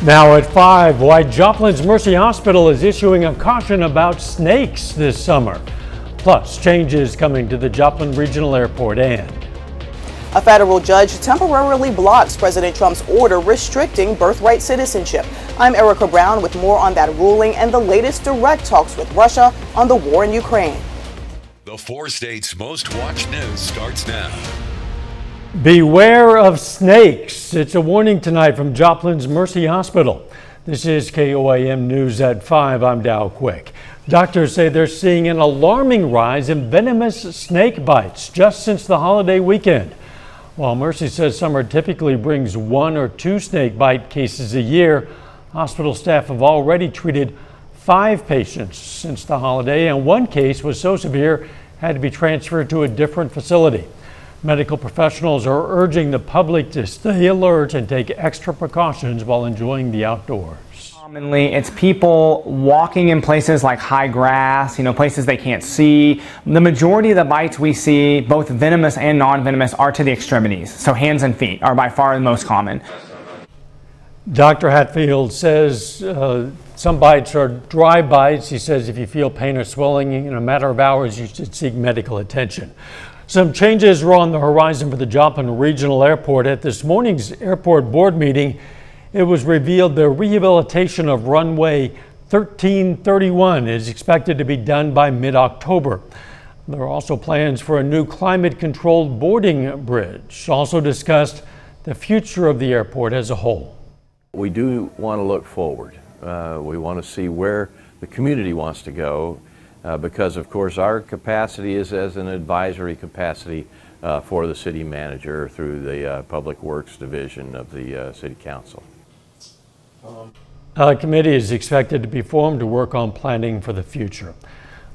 Now at 5, why Joplin's Mercy Hospital is issuing a caution about snakes this summer. Plus, changes coming to the Joplin Regional Airport, and a federal judge temporarily blocks President Trump's order restricting birthright citizenship. I'm Erica Brown with more on that ruling and the latest direct talks with Russia on the war in Ukraine. The 4 states' most watched news starts now. Beware of snakes. It's a warning tonight from Joplin's Mercy Hospital. This is KOAM News at 5. I'm Dow Quick. Doctors say they're seeing an alarming rise in venomous snake bites just since the holiday weekend. While Mercy says summer typically brings 1 or 2 snake bite cases a year, hospital staff have already treated 5 patients since the holiday, and 1 case was so severe had to be transferred to a different facility. Medical professionals are urging the public to stay alert and take extra precautions while enjoying the outdoors. Commonly, it's people walking in places like high grass, places they can't see. The majority of the bites we see, both venomous and non-venomous, are to the extremities. So hands and feet are by far the most common. Dr. Hatfield says some bites are dry bites. He says if you feel pain or swelling in a matter of hours, you should seek medical attention. Some changes are on the horizon for the Joplin Regional Airport. At this morning's airport board meeting, it was revealed the rehabilitation of runway 1331 is expected to be done by mid-October. There are also plans for a new climate-controlled boarding bridge. Also discussed the future of the airport as a whole. We do want to look forward. We want to see where the community wants to go. Because, of course, our capacity is as an advisory capacity for the city manager through the Public Works Division of the City Council. A committee is expected to be formed to work on planning for the future.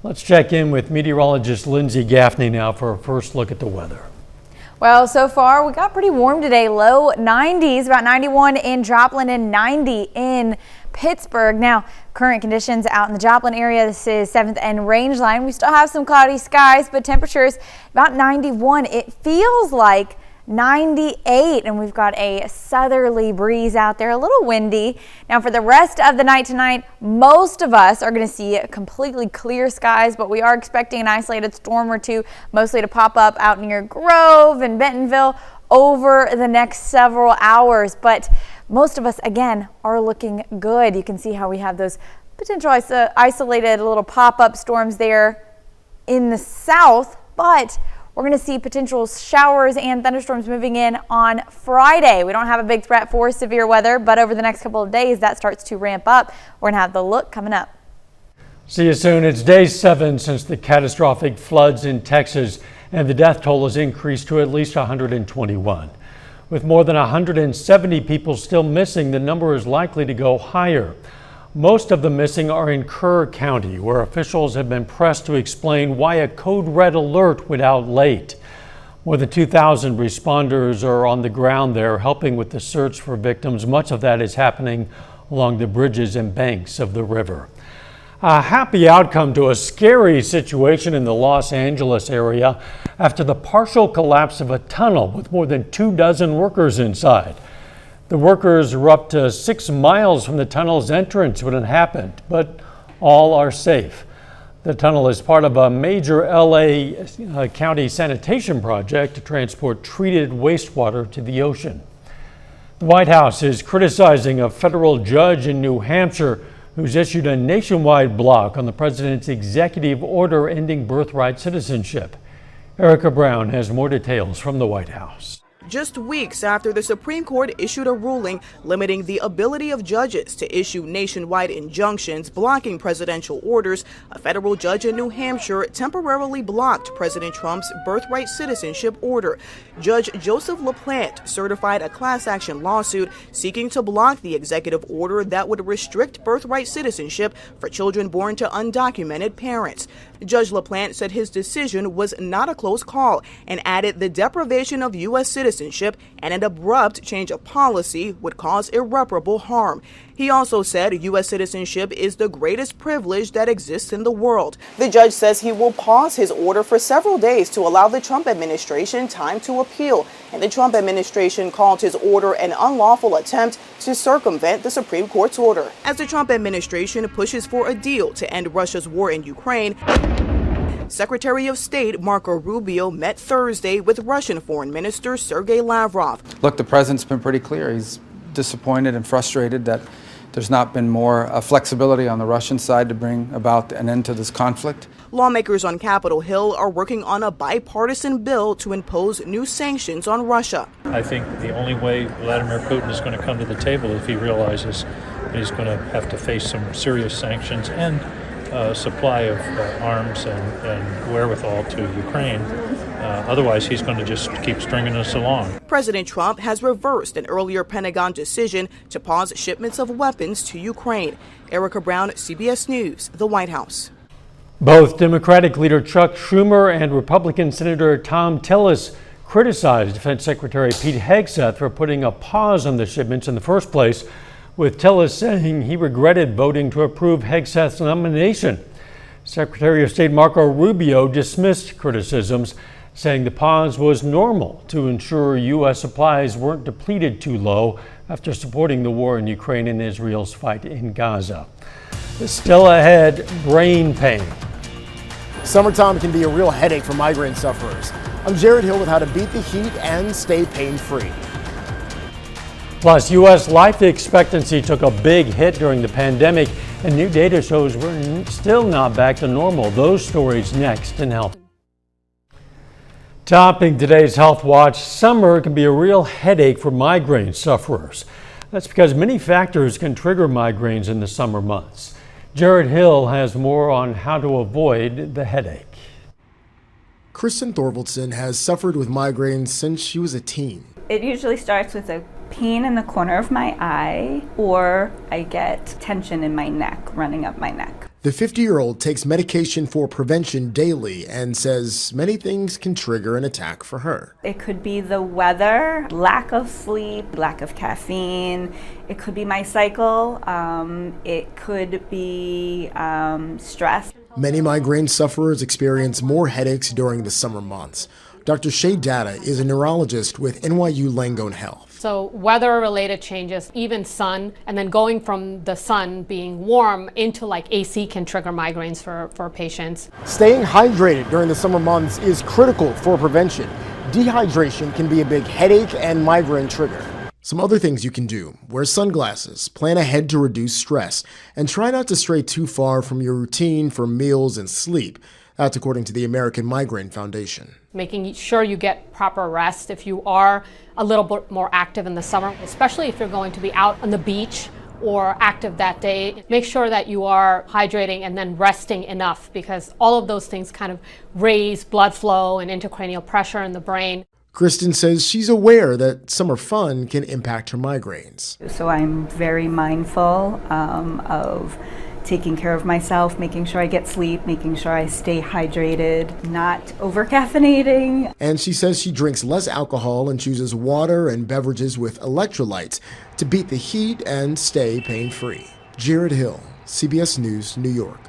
Let's check in with meteorologist Lindsay Gaffney now for a first look at the weather. Well, so far we got pretty warm today. Low 90s, about 91 in Joplin and 90 in Pittsburgh. Now, current conditions out in the Joplin area. This is 7th and Range Line. We still have some cloudy skies, but temperatures about 91. It feels like 98, and we've got a southerly breeze out there, a little windy. Now, for the rest of the night tonight, most of us are going to see completely clear skies, but we are expecting an isolated storm or two, mostly to pop up out near Grove and Bentonville over the next several hours. But most of us, again, are looking good. You can see how we have those potential isolated little pop-up storms there in the south, but we're going to see potential showers and thunderstorms moving in on Friday. We don't have a big threat for severe weather, but over the next couple of days, that starts to ramp up. We're going to have the look coming up. See you soon. It's day 7 since the catastrophic floods in Texas, and the death toll has increased to at least 121. With more than 170 people still missing, the number is likely to go higher. Most of the missing are in Kerr County, where officials have been pressed to explain why a code red alert went out late. More than 2,000 responders are on the ground there helping with the search for victims. Much of that is happening along the bridges and banks of the river. A happy outcome to a scary situation in the Los Angeles area after the partial collapse of a tunnel with more than 24 workers inside. The workers were up to 6 miles from the tunnel's entrance when it happened, but all are safe. The tunnel is part of a major LA County sanitation project to transport treated wastewater to the ocean. The White House is criticizing a federal judge in New Hampshire who's issued a nationwide block on the president's executive order ending birthright citizenship. Erica Brown has more details from the White House. Just weeks after the Supreme Court issued a ruling limiting the ability of judges to issue nationwide injunctions blocking presidential orders, a federal judge in New Hampshire temporarily blocked President Trump's birthright citizenship order. Judge Joseph LaPlante certified a class action lawsuit seeking to block the executive order that would restrict birthright citizenship for children born to undocumented parents. Judge LaPlante said his decision was not a close call and added the deprivation of U.S. citizenship citizenship, and an abrupt change of policy would cause irreparable harm. He also said U.S. citizenship is the greatest privilege that exists in the world. The judge says he will pause his order for several days to allow the Trump administration time to appeal. And the Trump administration called his order an unlawful attempt to circumvent the Supreme Court's order. As the Trump administration pushes for a deal to end Russia's war in Ukraine, Secretary of State Marco Rubio met Thursday with Russian Foreign Minister Sergei Lavrov. Look, the president's been pretty clear. He's disappointed and frustrated that there's not been more flexibility on the Russian side to bring about an end to this conflict. Lawmakers on Capitol Hill are working on a bipartisan bill to impose new sanctions on Russia. I think the only way Vladimir Putin is going to come to the table if he realizes that he's going to have to face some serious sanctions and supply of arms and wherewithal to Ukraine. Otherwise, he's going to just keep stringing us along. President Trump has reversed an earlier Pentagon decision to pause shipments of weapons to Ukraine. Erica Brown, CBS News, the White House. Both Democratic leader Chuck Schumer and Republican Senator Tom Tillis criticized Defense Secretary Pete Hegseth for putting a pause on the shipments in the first place, with Tillis saying he regretted voting to approve Hegseth's nomination. Secretary of State Marco Rubio dismissed criticisms, saying the pause was normal to ensure U.S. supplies weren't depleted too low after supporting the war in Ukraine and Israel's fight in Gaza. Still ahead, brain pain. Summertime can be a real headache for migraine sufferers. I'm Jared Hill with how to beat the heat and stay pain-free. Plus, U.S. life expectancy took a big hit during the pandemic, and new data shows we're still not back to normal. Those stories next in Health. Topping today's Health Watch, summer can be a real headache for migraine sufferers. That's because many factors can trigger migraines in the summer months. Jared Hill has more on how to avoid the headache. Kristen Thorvaldson has suffered with migraines since she was a teen. It usually starts with a pain in the corner of my eye, or I get tension in my neck, running up my neck. The 50-year-old takes medication for prevention daily and says many things can trigger an attack for her. It could be the weather, lack of sleep, lack of caffeine. It could be my cycle. It could be stress. Many migraine sufferers experience more headaches during the summer months. Dr. Shay Data is a neurologist with NYU Langone Health. So weather-related changes, even sun, and then going from the sun being warm into like AC can trigger migraines for patients. Staying hydrated during the summer months is critical for prevention. Dehydration can be a big headache and migraine trigger. Some other things you can do: wear sunglasses, plan ahead to reduce stress, and try not to stray too far from your routine for meals and sleep. That's according to the American Migraine Foundation. Making sure you get proper rest if you are a little bit more active in the summer, especially if you're going to be out on the beach or active that day. Make sure that you are hydrating and then resting enough, because all of those things kind of raise blood flow and intracranial pressure in the brain. Kristen says she's aware that summer fun can impact her migraines. So I'm very mindful of taking care of myself, making sure I get sleep, making sure I stay hydrated, not over-caffeinating. And she says she drinks less alcohol and chooses water and beverages with electrolytes to beat the heat and stay pain-free. Jared Hill, CBS News, New York.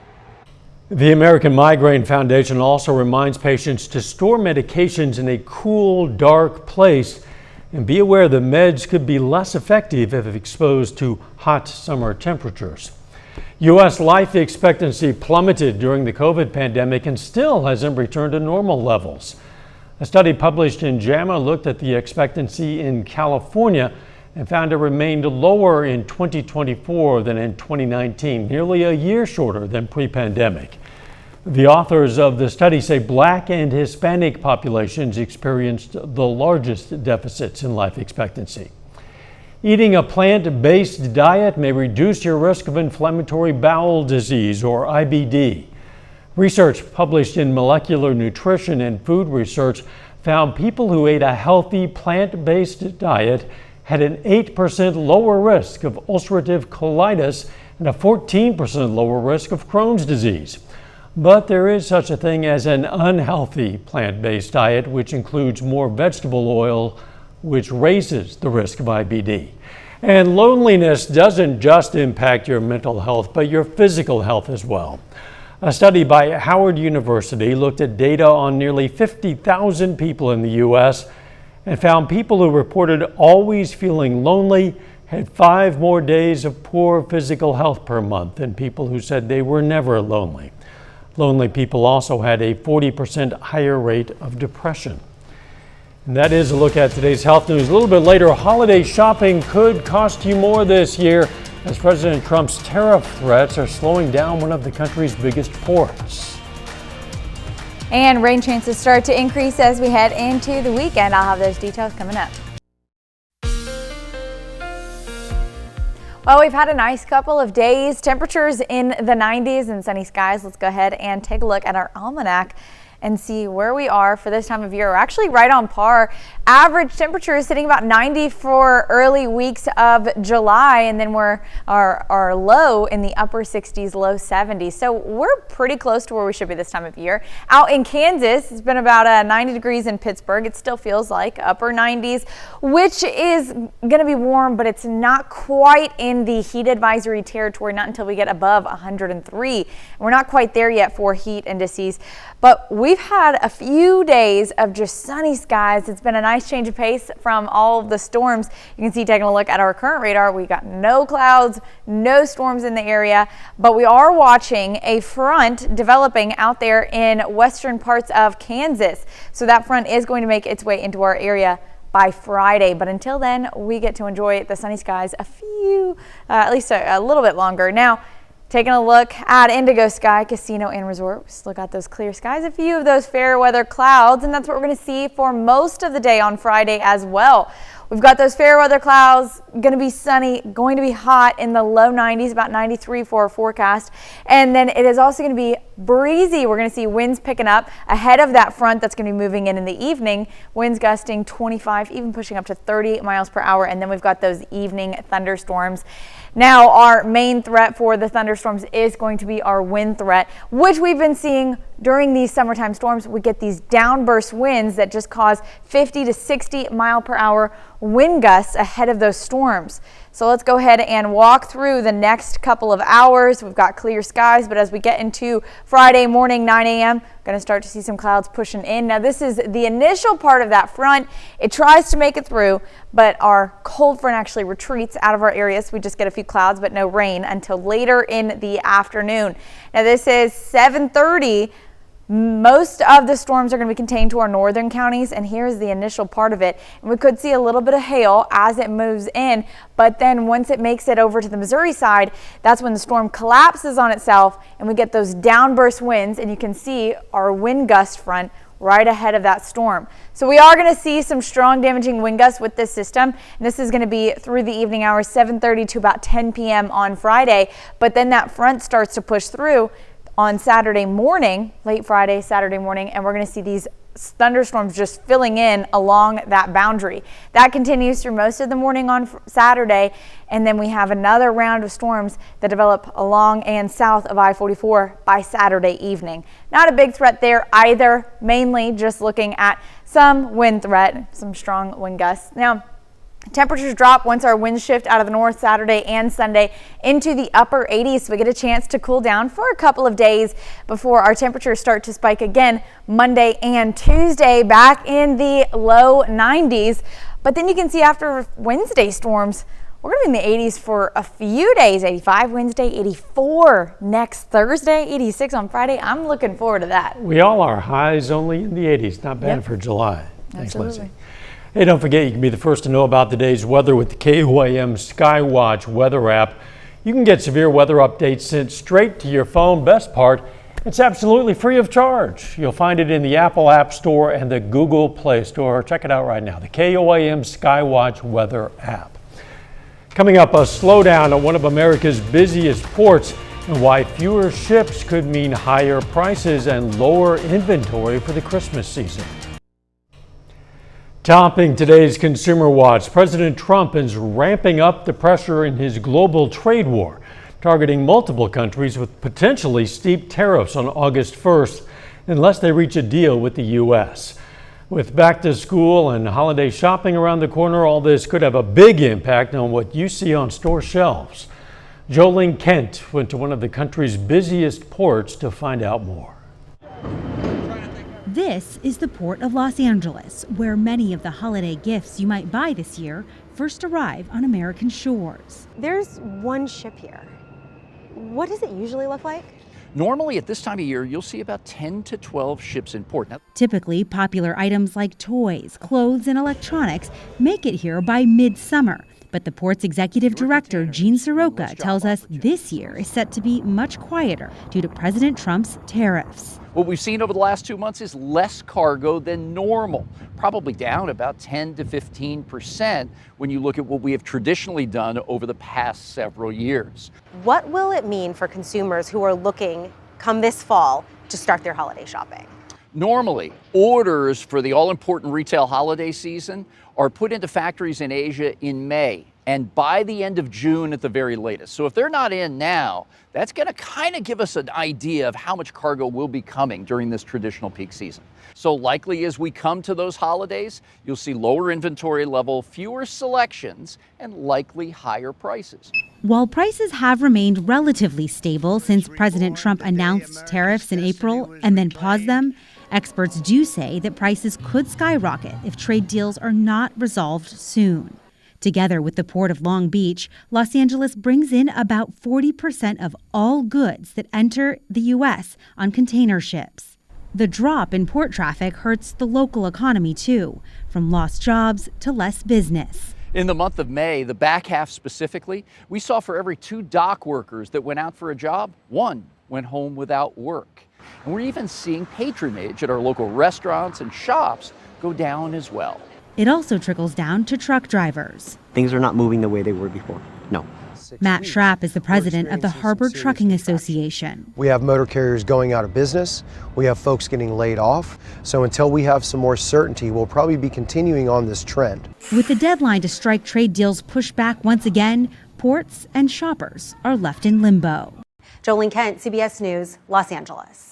The American Migraine Foundation also reminds patients to store medications in a cool, dark place and be aware the meds could be less effective if exposed to hot summer temperatures. U.S. life expectancy plummeted during the COVID pandemic and still hasn't returned to normal levels. A study published in JAMA looked at the expectancy in California and found it remained lower in 2024 than in 2019, nearly a year shorter than pre-pandemic. The authors of the study say Black and Hispanic populations experienced the largest deficits in life expectancy. Eating a plant-based diet may reduce your risk of inflammatory bowel disease, or IBD. Research published in Molecular Nutrition and Food Research found people who ate a healthy plant-based diet had an 8% lower risk of ulcerative colitis and a 14% lower risk of Crohn's disease. But there is such a thing as an unhealthy plant-based diet, which includes more vegetable oil, which raises the risk of IBD. And loneliness doesn't just impact your mental health, but your physical health as well. A study by Howard University looked at data on nearly 50,000 people in the U.S. and found people who reported always feeling lonely had 5 more days of poor physical health per month than people who said they were never lonely. Lonely people also had a 40% higher rate of depression. And that is a look at today's health news. A little bit later, holiday shopping could cost you more this year as President Trump's tariff threats are slowing down one of the country's biggest ports. And rain chances start to increase as we head into the weekend. I'll have those details coming up. Well, we've had a nice couple of days, temperatures in the 90s and sunny skies. Let's go ahead and take a look at our almanac and see where we are for this time of year. We're actually right on par. Average temperature is sitting about 90 for early weeks of July, and then we're our low in the upper 60s, low 70s. So we're pretty close to where we should be this time of year. Out in Kansas, it's been about 90 degrees in Pittsburgh. It still feels like upper 90s, which is going to be warm, but it's not quite in the heat advisory territory, not until we get above 103. We're not quite there yet for heat indices, but we've had a few days of just sunny skies. It's been a nice change of pace from all of the storms. You can see, taking a look at our current radar, we got no clouds, no storms in the area, but we are watching a front developing out there in western parts of Kansas. So that front is going to make its way into our area by Friday, but until then, we get to enjoy the sunny skies at least a little bit longer. Now, taking a look at Indigo Sky Casino and Resort, we still got those clear skies, a few of those fair weather clouds, and that's what we're going to see for most of the day on Friday as well. We've got those fair weather clouds, going to be sunny, going to be hot in the low 90s, about 93 for our forecast. And then it is also going to be breezy. We're going to see winds picking up ahead of that front that's going to be moving in the evening. Winds gusting 25, even pushing up to 30 miles per hour. And then we've got those evening thunderstorms. Now, our main threat for the thunderstorms is going to be our wind threat, which we've been seeing during these summertime storms. We get these downburst winds that just cause 50 to 60 mile per hour wind gusts ahead of those storms. So let's go ahead and walk through the next couple of hours. We've got clear skies, but as we get into Friday morning, 9 a.m., going to start to see some clouds pushing in. Now, this is the initial part of that front. It tries to make it through, but our cold front actually retreats out of our area. So we just get a few clouds, but no rain until later in the afternoon. Now, this is 7:30. Most of the storms are going to be contained to our northern counties, and here's the initial part of it. And we could see a little bit of hail as it moves in, but then once it makes it over to the Missouri side, that's when the storm collapses on itself and we get those downburst winds, and you can see our wind gust front right ahead of that storm. So we are going to see some strong damaging wind gusts with this system. And this is going to be through the evening hours, 7:30 to about 10 p.m. on Friday, but then that front starts to push through on Saturday morning, late Friday, Saturday morning, and we're going to see these thunderstorms just filling in along that boundary. That continues through most of the morning on Saturday, and then we have another round of storms that develop along and south of I-44 by Saturday evening. Not a big threat there either, mainly just looking at some wind threat, some strong wind gusts. Now, temperatures drop once our winds shift out of the north Saturday and Sunday into the upper 80s. So we get a chance to cool down for a couple of days before our temperatures start to spike again Monday and Tuesday, back in the low 90s. But then you can see after Wednesday storms, we're going to be in the 80s for a few days. 85 Wednesday, 84 next Thursday, 86 on Friday. I'm looking forward to that. We all are. Highs only in the 80s. Not bad for July. Thanks, Absolutely. Lindsay. Hey, don't forget, you can be the first to know about the day's weather with the KOAM Skywatch weather app. You can get severe weather updates sent straight to your phone. Best part, it's absolutely free of charge. You'll find it in the Apple App Store and the Google Play Store. Check it out right now, the KOAM Skywatch weather app. Coming up, a slowdown at one of America's busiest ports and why fewer ships could mean higher prices and lower inventory for the Christmas season. Topping today's Consumer Watch, President Trump is ramping up the pressure in his global trade war, targeting multiple countries with potentially steep tariffs on August 1st unless they reach a deal with the U.S. With back to school and holiday shopping around the corner, all this could have a big impact on what you see on store shelves. Jolene Kent went to one of the country's busiest ports to find out more. This is the Port of Los Angeles, where many of the holiday gifts you might buy this year first arrive on American shores. There's one ship here. What does it usually look like? Normally at this time of year, you'll see about 10 to 12 ships in port. Now, typically, popular items like toys, clothes, and electronics make it here by midsummer. But the port's executive director, Gene Soroka, tells us this year is set to be much quieter due to President Trump's tariffs. what we've seen over the last 2 months is less cargo than normal, probably down about 10 to 15% when you look at what we have traditionally done over the past several years. What will it mean for consumers who are looking come this fall to start their holiday shopping? Normally, orders for the all-important retail holiday season are put into factories in Asia in May and by the end of June at the very latest. So if they're not in now, that's going to kind of give us an idea of how much cargo will be coming during this traditional peak season. So likely as we come to those holidays, you'll see lower inventory level, fewer selections, and likely higher prices. While prices have remained relatively stable since President Trump announced tariffs in April and then paused them, experts do say that prices could skyrocket if trade deals are not resolved soon. Together with the Port of Long Beach, Los Angeles brings in about 40% of all goods that enter the U.S. on container ships. The drop in port traffic hurts the local economy too, from lost jobs to less business. In the month of May, the back half specifically, we saw for every 2 dock workers that went out for a job, 1 went home without work. And we're even seeing patronage at our local restaurants and shops go down as well. It also trickles down to truck drivers. Things are not moving the way they were before. No. Matt Schrapp is the president of the Harbor Trucking Association. We have motor carriers going out of business. We have folks getting laid off. So until we have some more certainty, we'll probably be continuing on this trend. With the deadline to strike trade deals pushed back once again, ports and shoppers are left in limbo. Jolene Kent, CBS News, Los Angeles.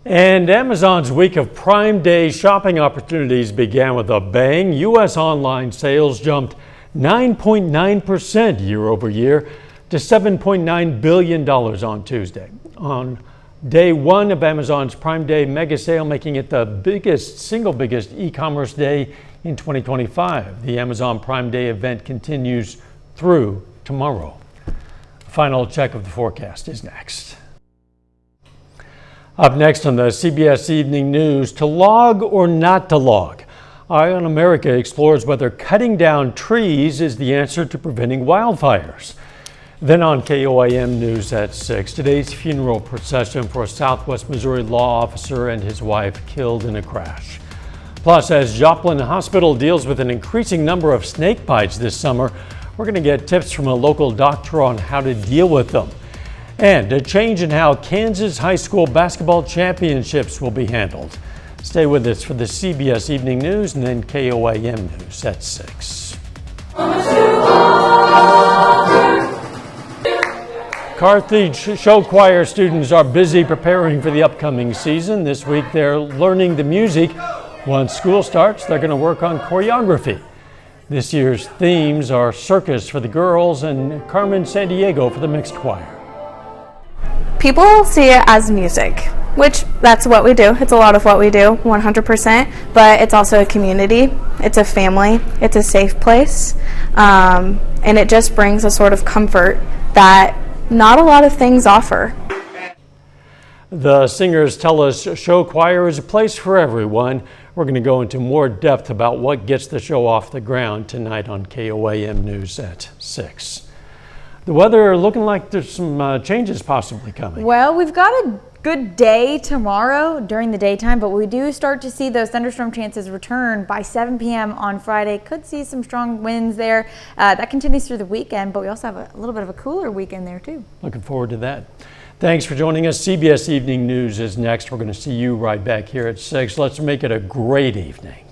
And Amazon's week of Prime Day shopping opportunities began with a bang. U.S. online sales jumped 9.9% year over year to $7.9 billion on Tuesday. On day one of Amazon's Prime Day mega sale, making it the single biggest e-commerce day in 2025. The Amazon Prime Day event continues through tomorrow. A final check of the forecast is next. Up next on the CBS Evening News, to log or not to log. Eye on America explores whether cutting down trees is the answer to preventing wildfires. Then on KOAM News at 6, today's funeral procession for a Southwest Missouri law officer and his wife killed in a crash. Plus, as Joplin Hospital deals with an increasing number of snake bites this summer, we're going to get tips from a local doctor on how to deal with them. And a change in how Kansas high school basketball championships will be handled. Stay with us for the CBS Evening News and then KOAM News at 6. Carthage Show Choir students are busy preparing for the upcoming season. This week they're learning the music. Once school starts, they're going to work on choreography. This year's themes are circus for the girls and Carmen Sandiego for the mixed choir. People see it as music, which that's what we do. It's a lot of what we do, 100%, but it's also a community, it's a family, it's a safe place, and it just brings a sort of comfort that not a lot of things offer. The singers tell us show choir is a place for everyone. We're going to go into more depth about what gets the show off the ground tonight on KOAM News at 6. The weather looking like there's some changes possibly coming. Well, we've got a good day tomorrow during the daytime, but we do start to see those thunderstorm chances return by 7 p.m. on Friday. Could see some strong winds there. That continues through the weekend, but we also have a little bit of a cooler weekend there too. Looking forward to that. Thanks for joining us. CBS Evening News is next. We're going to see you right back here at 6. Let's make it a great evening.